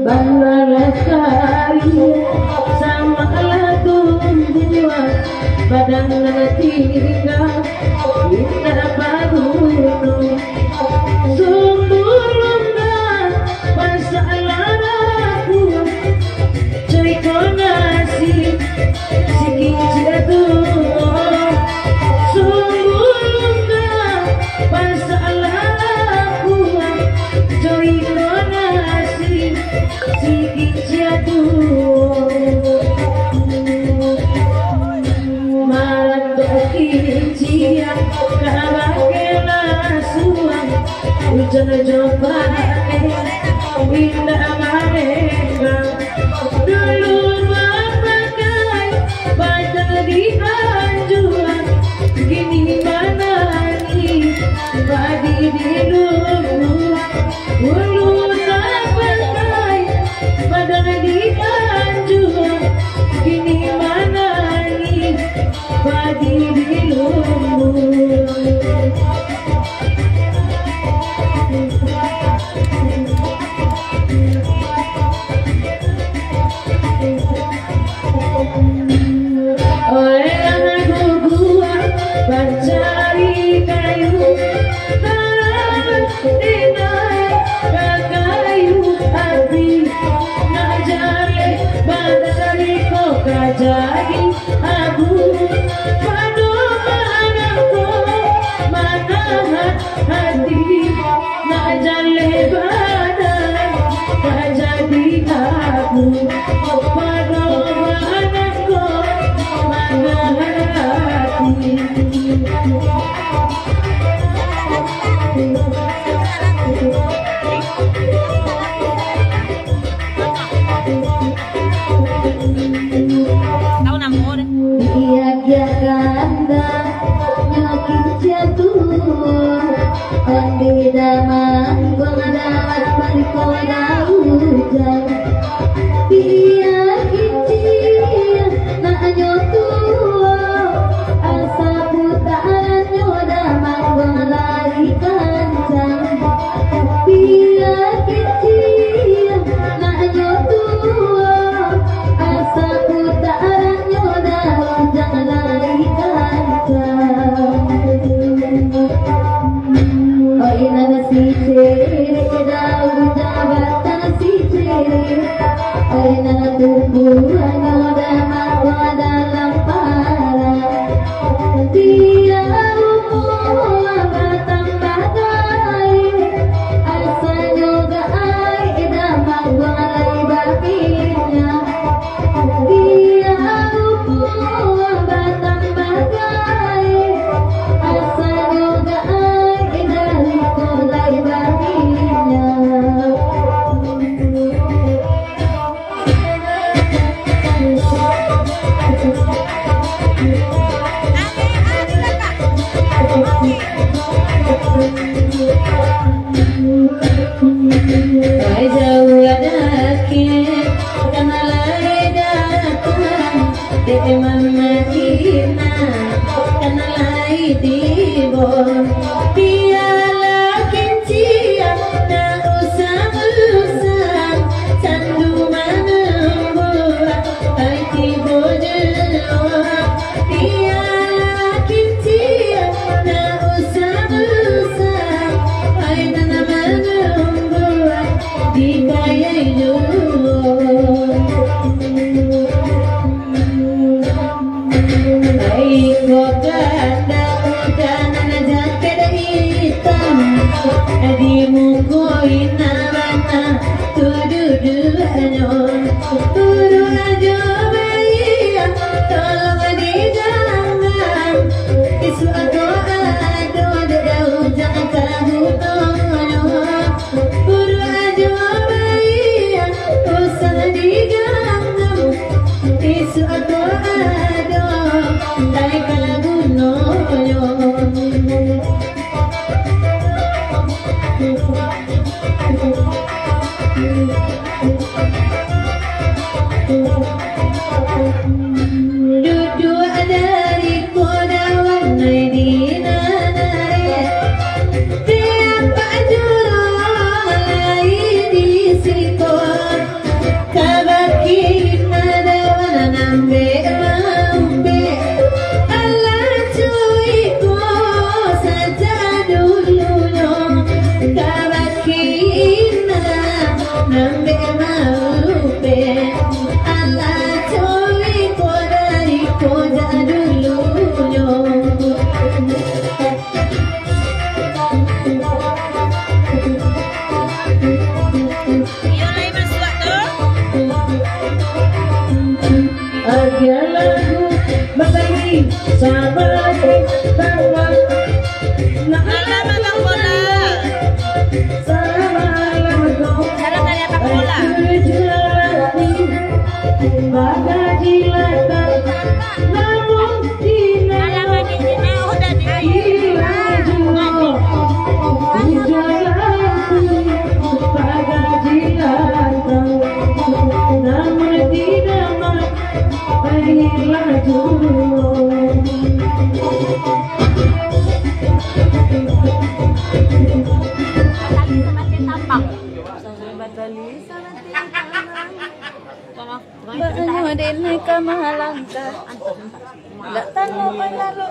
Bandara kali sama lagu dua badan tinggal kita bagus sumbernya masalah aku cerita nasi sikit jatuh sumbernya masalah aku cerita nasi sikit jatuh malam berkincia kabakelah suang hujan coba indah mereka dulu memakai badan di anjuran kini mana nih padi di dulu dulu memakai badan di anjuran kini mana nih padi di dulu. Oleh anak gua mencari kayu dalam dinai kayu api ngajari badari kok kajari abu padu anakku mana hati ngajari badai kajari abu padu anakku mana hati. Tahu namanya? Iya kanda nyakit jatuh Andi daman gua ngadalat barikoda hujan Iya kicir nak nyotua asa putaran nyodaman gua lari kancang Iya kicir nak nyotua asa putaran nyodaman jangan lari kancang Oh ina si ciri daun jabatan si ciri Oh ina tumbuhan nyodaman gua dalam parah dia umur batang badai asa nyoga ai daman gua lari bakinya dia umur batang badai asa nyoga ai dari kolai bakinya Ay jauh adakit kanalay datang di Madina kanalay tibon piala kincia na usang-usang sandu manumbuat ay tibon piala kincia na usang-usang ay nanaman di kaya ay kota daun jaket hitam di mukoy na bana tududuanyo turu aja bayi tolong dijangan isu ado daun jangan kamu turu aja bayi usah diganggam isu ado dai kalagu noyo duduk dari kodawan di nanare tiap juru bahagia lagu berbagi sama tawa. Bang Bola. Sama lagu Cara tadi apa bola? bagaji lagu namun Malah makin sini udah semakin tampak. Banyu kamalangka datang lalu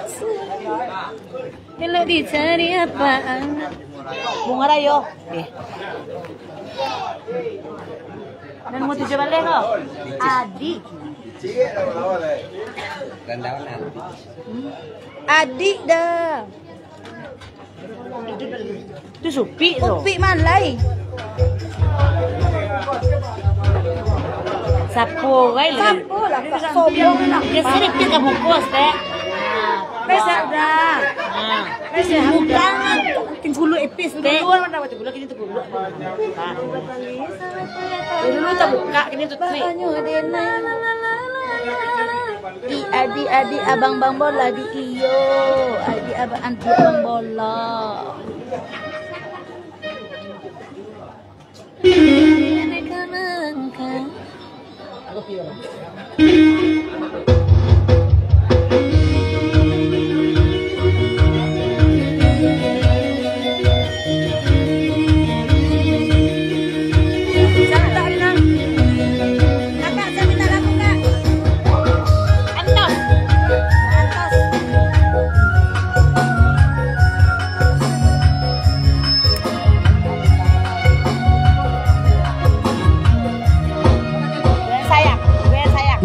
kalau dicari apaan Bunga rayo. Dan mau tujuh balik kok? Adi. adik dah Itu supi tuh. kopi malai Sapu guys. sapu lah Pak sombong Dia sering kita bungkus teh. pesa udah pesa Bukan. Tinggulu epis teh. duluan mana waktu bulan ini tuh dulu Dulu tak buka ini tuh tri. banyu dena I adi abang bang bola di iyo adi abang anti abang bola mereka mengangkat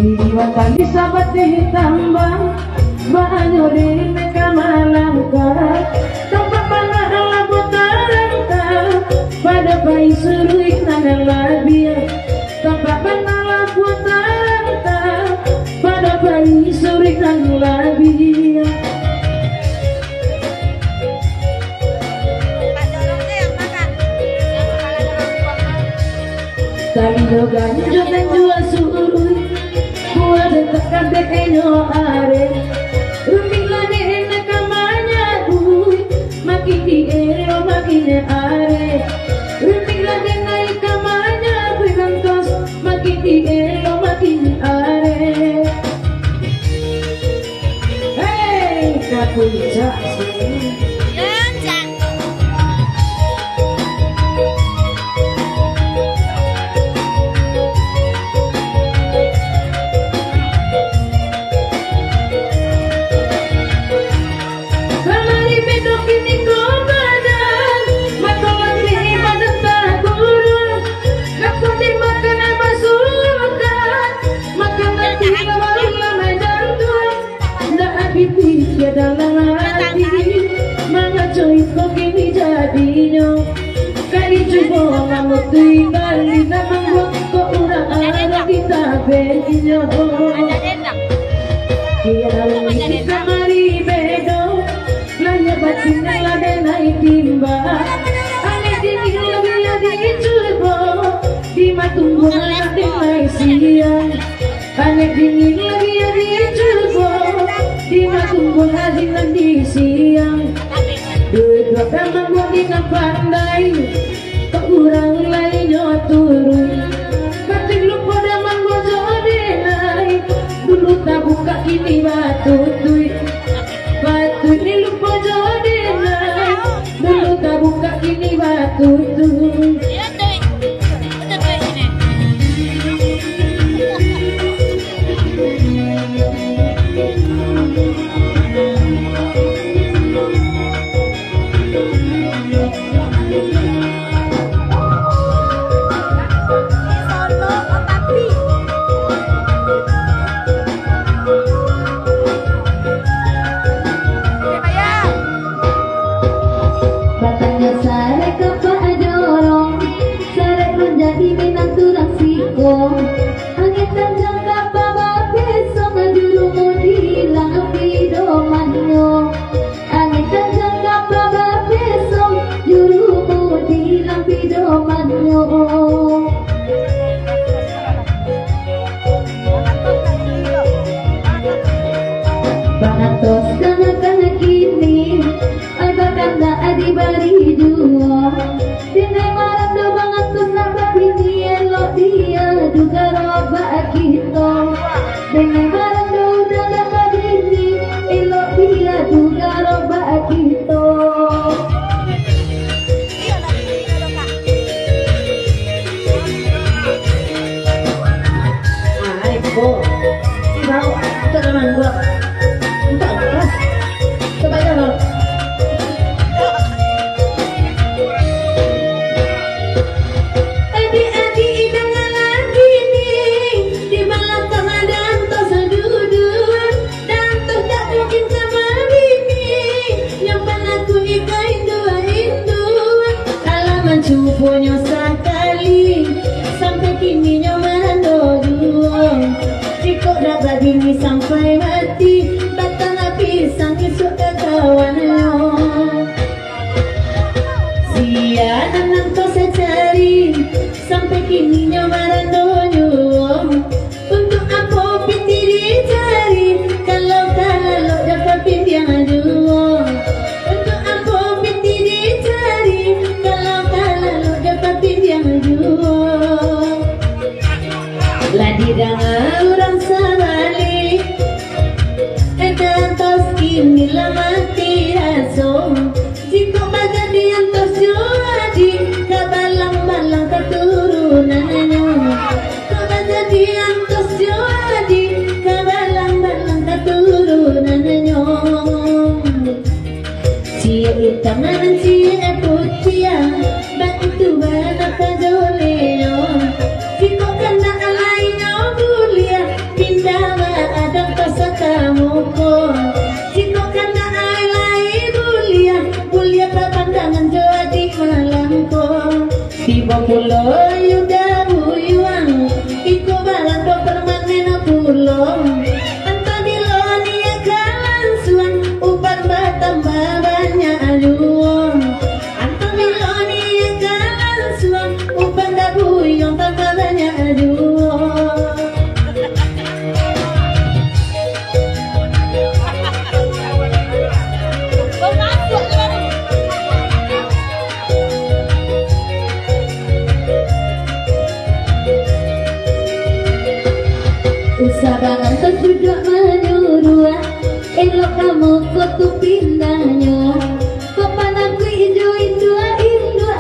Diwakali sahabat ditambang banyu di mereka malangka tempat panah putaran pada bayi seruik nana labia tempat panah putaran pada bayi seruik nana labia tali dogan jogan jua suruh dekat enyo are rumit lane enak kamanya bui makin diero makin are rumit lane naik kamanya bui kantos makin diero makin are hey kapuja dalam hati mengacuin kok ini jadinya kali coba ngamuk tinggali namang buat kok urang arah kita bedinya dia dalam isi kamari bedo lanya batinnya lada naik timba aneh dingin lebih ada curbo di matunggu anak naik siang aneh dingin lebih ada curbo di matunggu haji nanti siang duit bakal buat di pandai tak kurang lainnya turun batik lu pada manggo jodenai dulu tak buka ini batu duit batu ini lu pada jodenai dulu tak buka ini batu duit Batangnya sare ke Pak Jolo punya sekali sampai kini nyoman dua. Jika dapat bini sampai mati, batang api sang isuk ke kawannya. Sia nanang kau secari sampai kini nyoman dua. Untuk apa piti dicari kalau dapat pimpian dua. Untuk apa piti dicari kalau dapat pimpian dua. Lah di dangan orang sabalik dan tos kini lah mati aso. Jika baga diantos jadi kabalang-balang keturunannya. Kabaga diantos jadi kabalang-balang keturunannya. Cia hitam dan cia putih, bantu banak kajolenya. Jika kena alainya bulia, pindah ada kasatamu ko. Jika kena alai bulia papandangan jadi malam ko. Tiba pulau yuda buyuang, iku barang do permanen pulau. Antabilo dia kalansuan, uban bertambah banyak aluang. Antabilo dia kalansuan, uban da buyuang tambah banyak aluang. Usabangan tersudah menyuruh, elok kamu kotu pindahnya. Kepanaku ijo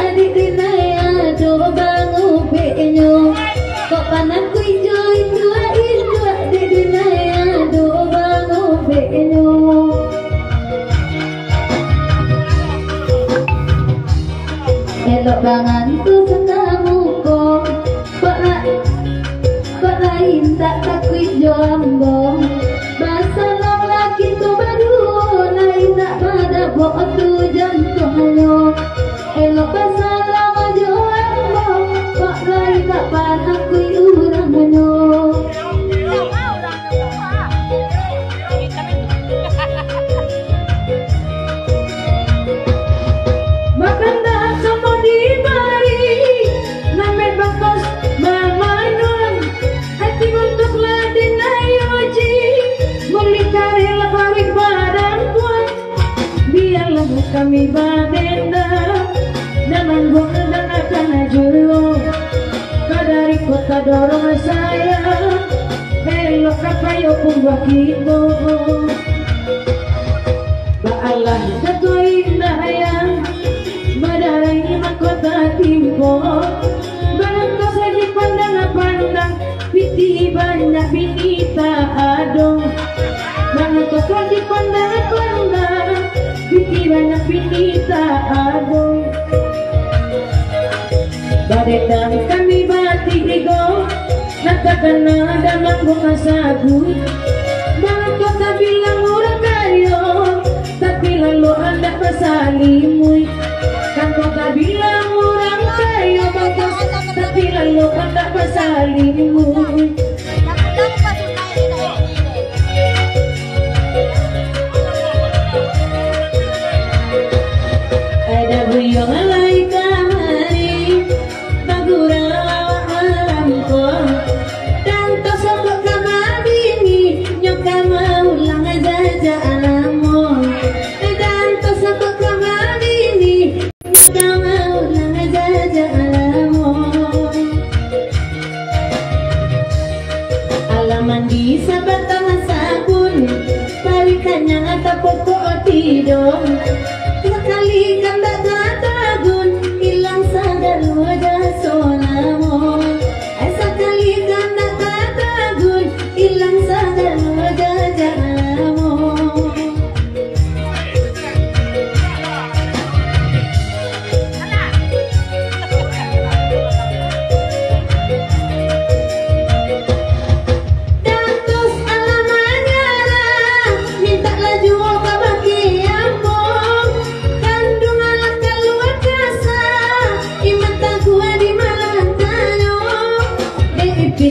adik rinaya coba ngupenya. Kepanaku ijo adik rinaya coba ngupenya. Elok bangan tu sengamu kok lain tak takut jombong. Bahasa long laki tu baru lain tak pada bawa tu jantungnya. Elok bahasa lama jombong, kok lain tak pada kui urangnya. Makan dah sama di mari, nampak bakos mamanun. Hati untuk ladin ayoji, mulikari laparik badan kuat. Biarlah kami badenda, naman bukan dan akan ajulo. Kadari kota dorong saya, elok kapayo pun wakito. Baalah satu indah yang badarai mahkota timpo. Barang kau saja pandang-pandang, piti banyak binita adong. Barang kau saja pandang-pandang, piti banyak binita adong. Badetang kami batik ego, nakakana damang bunga sagu. Barang kau tak bilang orang kayo, tapi lalu anda pasalimuy. Kan kau tak bilang orang kayo bagus, tapi lalu anda pasalimuy. Ada buyong alay kamari, bagura alam ko. Tanto sokok kamabini, nyok kamaulang aja alam mo. Tanto sokok kamabini, nyok kamaulang aja alam mo.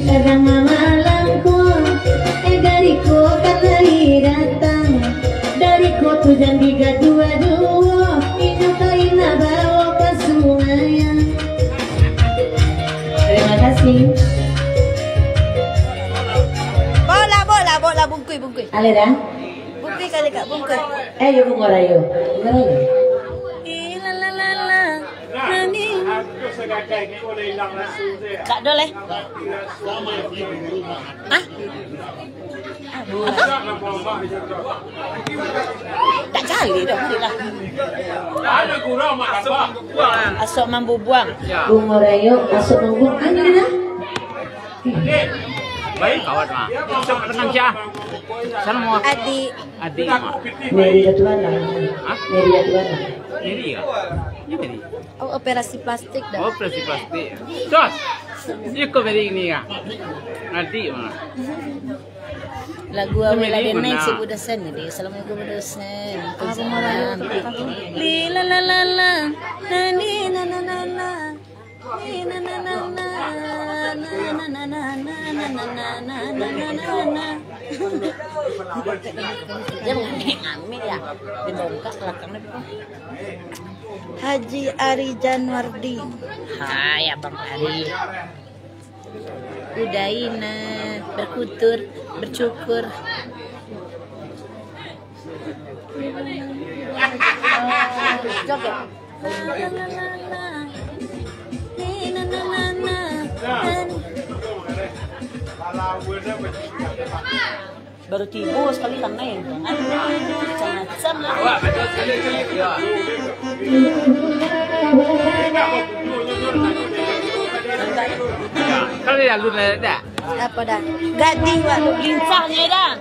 Kadang malamku dariku kan hari datang dariku tujuan 322 inyukain bawa ke sungai. Terima kasih. Bola bungkui. Ale dah. Bungkui kali Kak, bungkui. Yo bungorayo. Kak Dol Hah? Tak cari dah, lah. Asok mambu buang. Bungorayo asok manggung ano na? Baik, kawan mah. Sok tenang ya. Sana mau Adik. Mary Datuana. Mary Datuana. ini ya. Ini. Oh, operasi plastik dah. Oh, plastik. Tos. Iko beri ini ya. Nanti mana? Lagu awal ada naik si Budasen ni. Assalamualaikum Budasen. Kezaman. Li la la la la. Na ni na na na na. Ni na na na na. Na na na na na. Dia mengambil ya. Dibongkar belakangnya. Haji Ari Janwardi. Hai Abang Ari. Udaina berkutur, bercukur. Joget. Baru tiba sekali kan main. Sama-sama. Kalau ya lu dah. Apa dah? Gading Pak, lincahnya dah.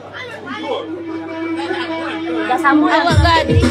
Dah sambung awak gading.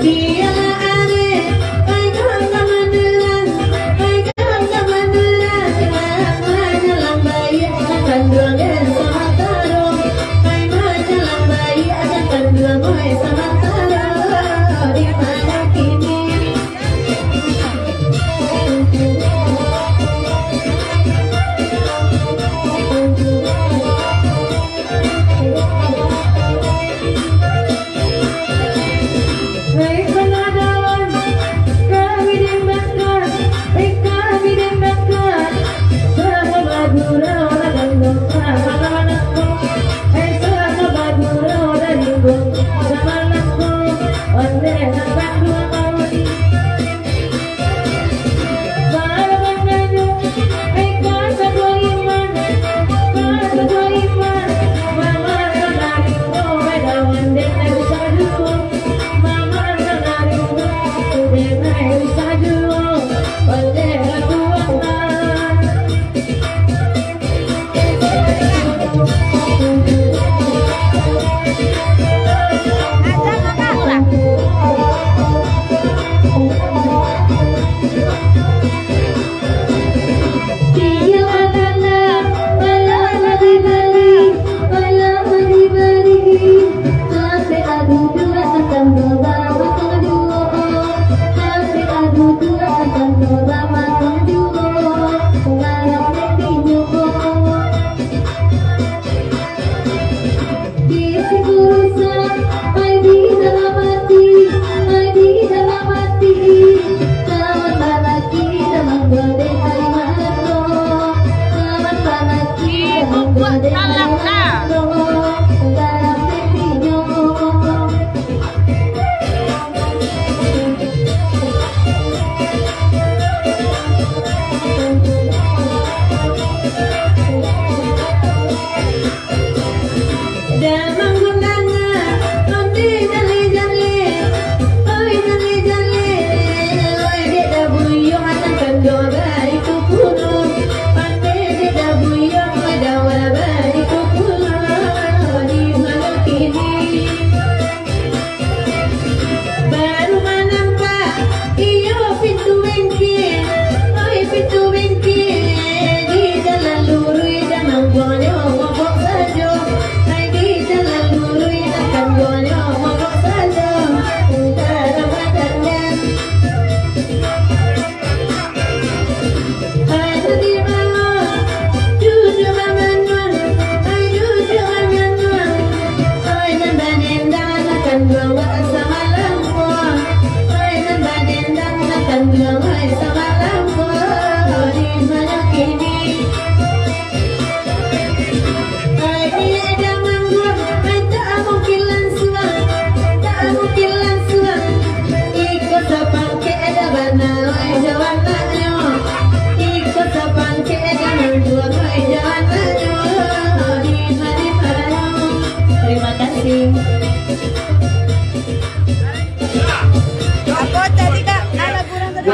Dia are, ay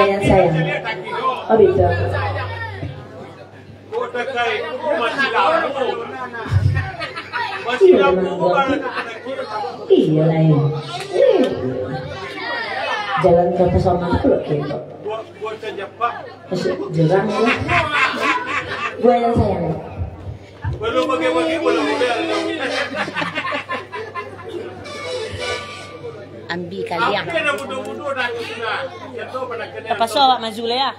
yang sayang. Oh gitu. Iya iya lah ya. Jalan ke pesona itu loh gitu. Masih jurang ya. Gue yang sayang. Belum bagi-bagi belum model. Ambi kalian. Apa so awak maju le ya?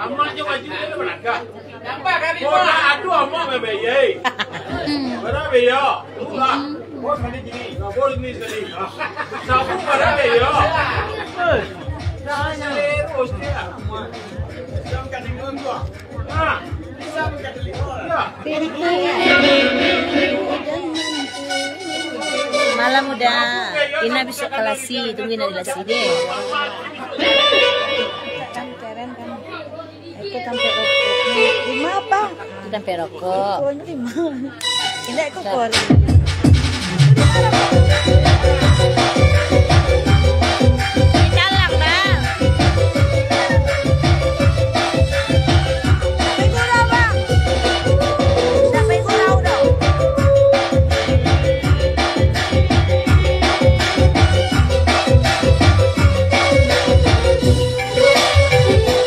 Amak je maju le belakang. Nampak kan itu? Aduh amak bebeye. Mana beyo? Bukan. Bos kali gini. Bos ni sekali. Sabu mana beyo? Jangan terus dia. Jangan kandung gua. Ah. Malam udah, Ina besok kelasi, tungguin di kelasi deh. Kan keren kan, aku tampil rokok. Lima apa? Aku tampil rokok. Oh lima. Ini aku kori. Jalan bang.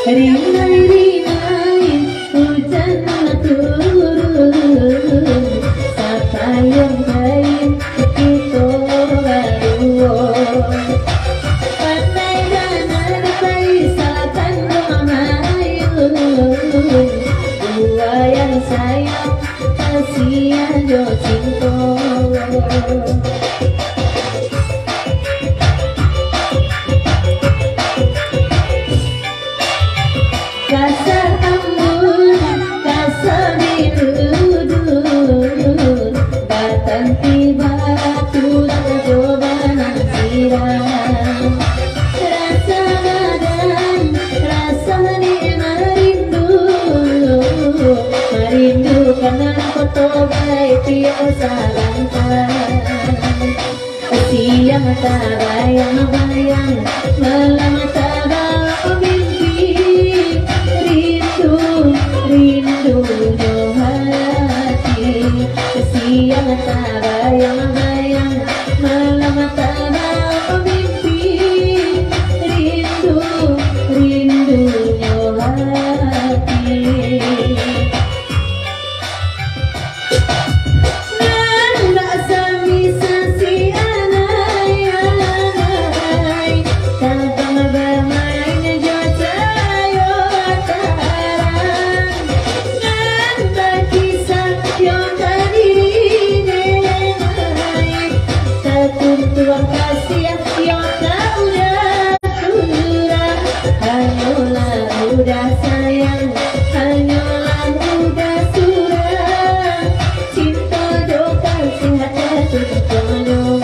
Rinai, hujan turun, siapa yang lain itu baru. Pandai dan pandai salahkan memayu, dua yang sayang kasihan jo cinta. Kasar ambun, kasar dirudun, batang tiba tulang jobanan siram. Rasa badan, rasa merindu, merindu karena foto baik biasa langkah. Siang tak bayang-bayang, malam tak bawa mimpi. Rindu jauh hati, siang tak bayang-bayang, malam tak bawa mimpi. Rindu jauh hati. Nanda samisa si anai, tanpa bermain jocayo tarang. Nanda kisah yang tadi denai, tertuntun kasih yang tak udah surah. Hanyalah udah sayang, hanyalah udah surah. Cinta doa sehat tertolong.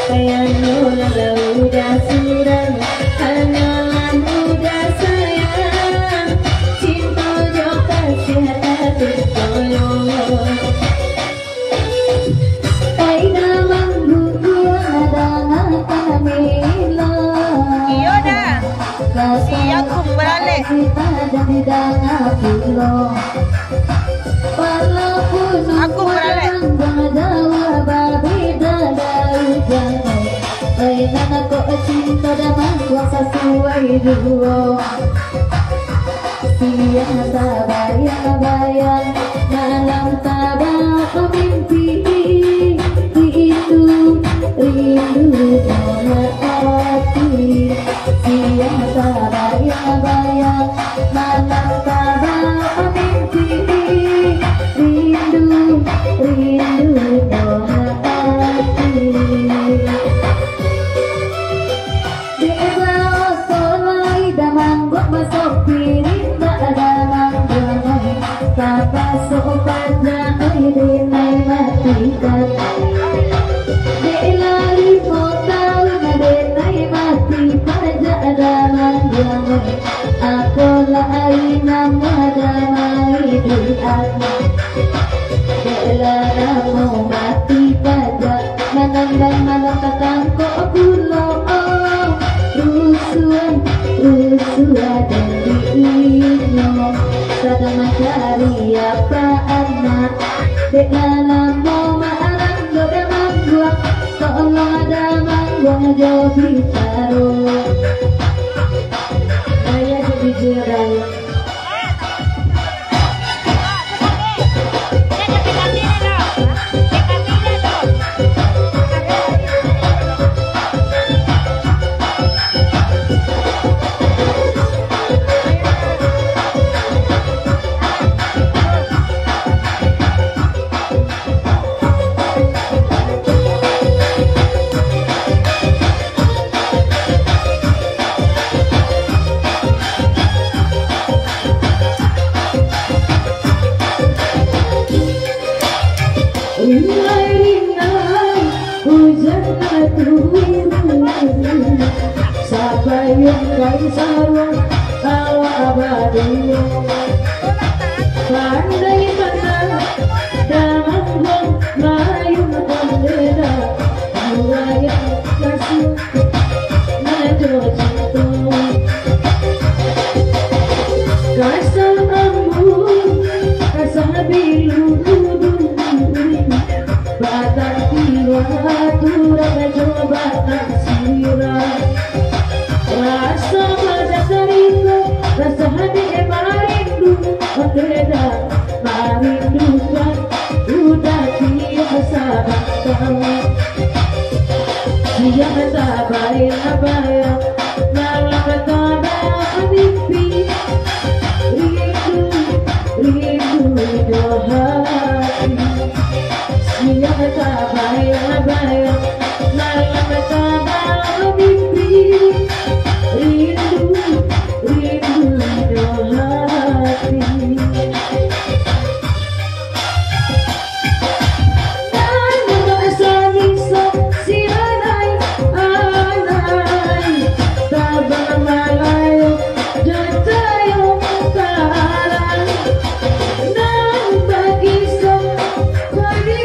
Hanyalah udah surah, hanyalah udah sayang. Cinta doa sehat tertolong. Aida manggu ada nakamila. Iyo dah. Siap balik. Aku balik. Cinta damang kuasa suai dua. Siang tak bayang-bayang, malam tak bawa mimpi. Itu rindu dalam hati. Siang tak bayang-bayang, malam tak bawa mimpi. Rindu dalam hati. Masuk piring tak ada manggunai, papa sopannya dinai matikan. Delari potau na dinai mati pada ada manggunai. Aku lai nama damai dian. Delara mau mati pada menandang malam tatangko pulau. usua dan diinyo sedang mencari apa anak dek dalam mau malam goda mangguang tolong ada mangguang jauh ditaruh saya jadi gerai. Sabayong kay sarong awa abadi pandai mana damang mayung kandera murayang kasih najo cinta kasar ambu kasar bilu batang tiwa turang coba sirah rasa pada dariku rasa hati marindu berbeda merindukan udah biasa banget dia bayang-bayang malam tada mimpi rindu hati dia bayang-bayang malam tada mimpi rindu hati dan merasa bisa si anai tabang malayo jatayo karang dan bagi sehai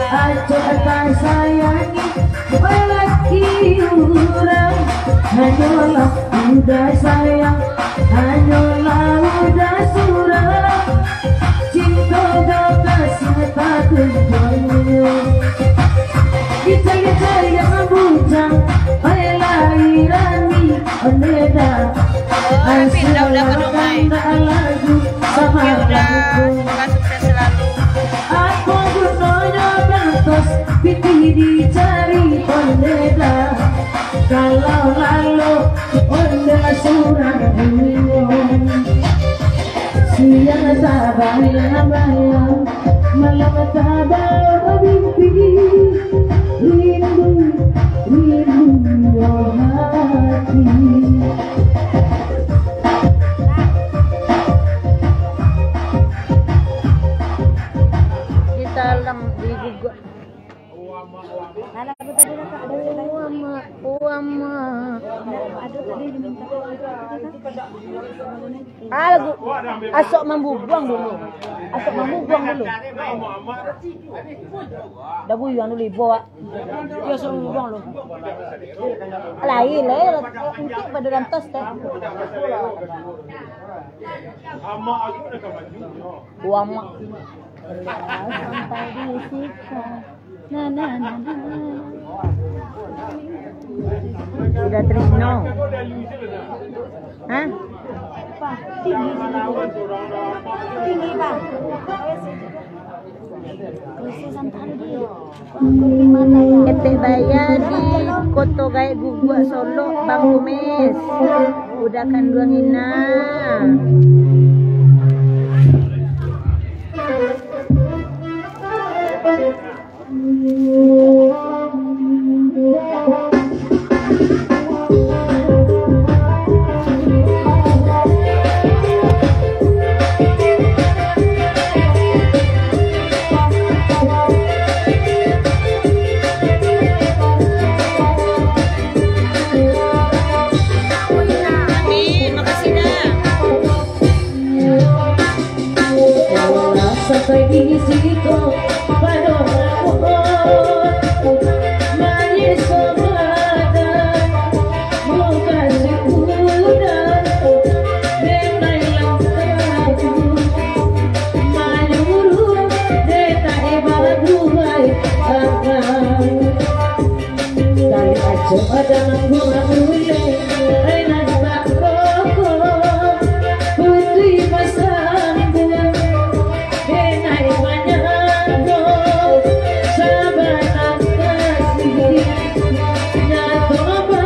aja tak sayangi lelaki orang hanyalah udah sayang hanyalah udah surang cinta dan kasih tak kunjung kita yang bujang lairani oneda hasilkan lagu sama lagu aku gunanya bentos pitih dicari oneda kalau lalu onda surang siang sabayang-bayang malam tabah mimpi rindu hati kita lang di Google lagu asok membuang dulu dah buyang dulu bawa dia asok membuang lu lain nanti pada dalam tas teh buang mak sampai disiksa na sudah Trisno hah? Tinggi Pak Eteh bayar di Koto Gaek Gugua Solo Bang Kumis udah kan dua ngina ada bunga mulai enak tak pokok putri pasangku enak manyago sahabat kasih nyato apa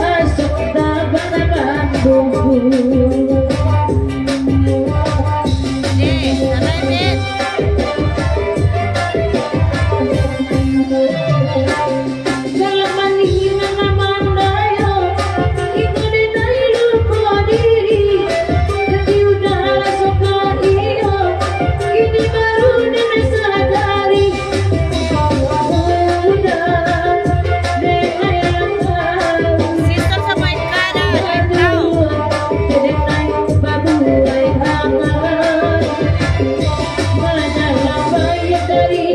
asok taban bumbu dari